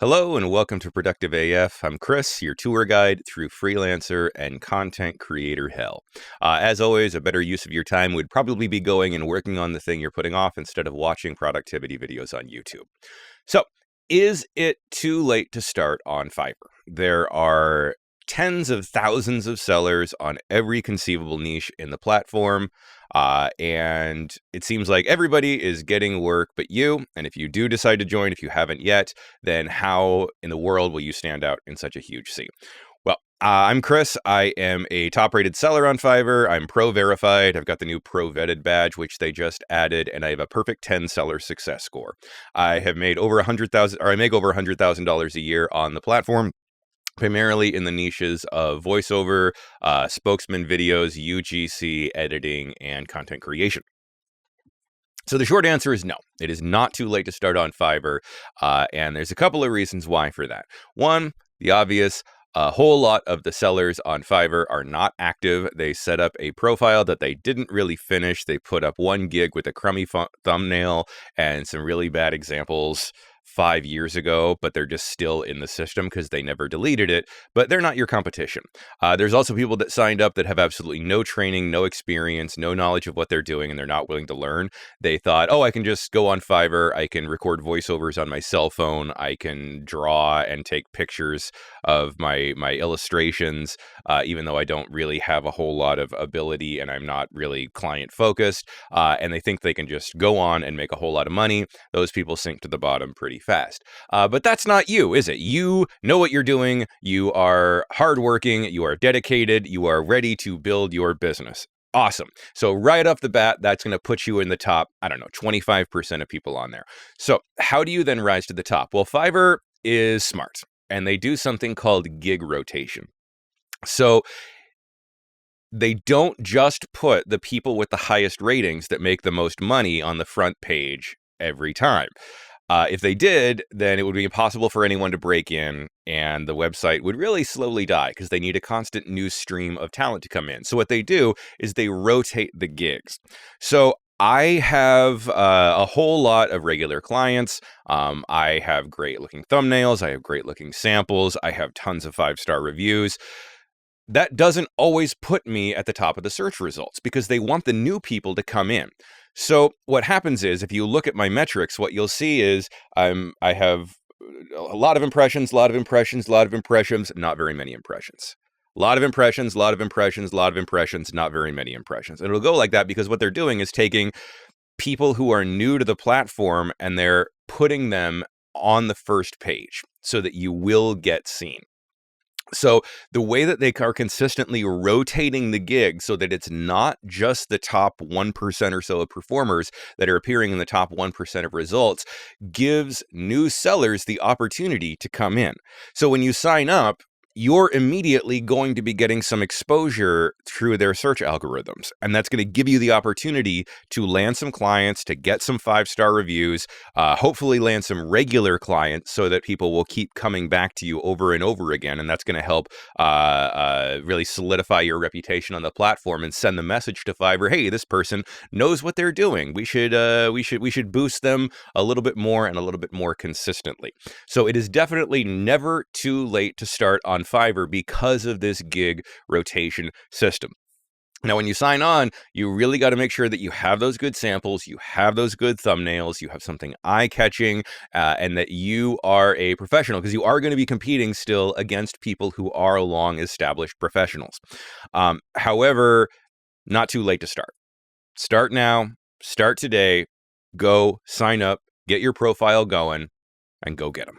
Hello and welcome to Productive AF. I'm Chris, your tour guide through freelancer and content creator hell. As always, a better use of your time would probably be going and working on the thing you're putting off instead of watching productivity videos on YouTube. So, is it too late to start on Fiverr? There are tens of thousands of sellers on every conceivable niche in the platform. And it seems like everybody is getting work but you. And if you do decide to join, if you haven't yet, then how in the world will you stand out in such a huge sea? Well, I'm Chris. I am a top-rated seller on Fiverr. I'm pro-verified. I've got the new pro-vetted badge, which they just added, and I have a perfect 10 seller success score. I have made over $100,000, or I make over $100,000 a year on the platform, primarily in the niches of voiceover, spokesman videos, UGC, editing, and content creation. So the short answer is no. It is not too late to start on Fiverr, and there's a couple of reasons why for that. One, the obvious. A whole lot of the sellers on Fiverr are not active. They set up a profile that they didn't really finish. They put up one gig with a crummy thumbnail and some really bad examples 5 years ago, but they're just still in the system because they never deleted it, but they're not your competition. There's also people that signed up that have absolutely no training, no experience, no knowledge of what they're doing, and they're not willing to learn. They thought, oh, I can just go on Fiverr, I can record voiceovers on my cell phone, I can draw and take pictures of my illustrations, even though I don't really have a whole lot of ability and I'm not really client focused, and they think they can just go on and make a whole lot of money. Those people sink to the bottom pretty fast. But that's not you, is it? You know what you're doing. You are hardworking. You are dedicated. You are ready to build your business. Awesome. So right off the bat, that's going to put you in the top, 25% of people on there. So how do you then rise to the top? Well, Fiverr is smart, and they do something called gig rotation. So they don't just put the people with the highest ratings that make the most money on the front page every time. If they did, then it would be impossible for anyone to break in, and the website would really slowly die because they need a constant new stream of talent to come in. So what they do is they rotate the gigs. So I have a whole lot of regular clients. I have great looking thumbnails. I have great looking samples. I have tons of 5-star reviews. That doesn't always put me at the top of the search results because they want the new people to come in. So what happens is, if you look at my metrics, what you'll see is I have a lot of impressions, not very many impressions. A lot of impressions, not very many impressions. And it'll go like that because what they're doing is taking people who are new to the platform and they're putting them on the first page so that you will get seen. So the way that they are consistently rotating the gig so that it's not just the top 1% or so of performers that are appearing in the top 1% of results gives new sellers the opportunity to come in. So when you sign up, you're immediately going to be getting some exposure through their search algorithms. And that's going to give you the opportunity to land some clients, to get some 5-star reviews, hopefully land some regular clients so that people will keep coming back to you over and over again. And that's going to help really solidify your reputation on the platform and send the message to Fiverr, hey, this person knows what they're doing. We should boost them a little bit more and a little bit more consistently. So it is definitely never too late to start on Fiverr because of this gig rotation system. Now, when you sign on, you really got to make sure that you have those good samples, you have those good thumbnails, you have something eye-catching, and that you are a professional, because you are going to be competing still against people who are long-established professionals. However, not too late to start. Start now, start today, go sign up, get your profile going, and go get them.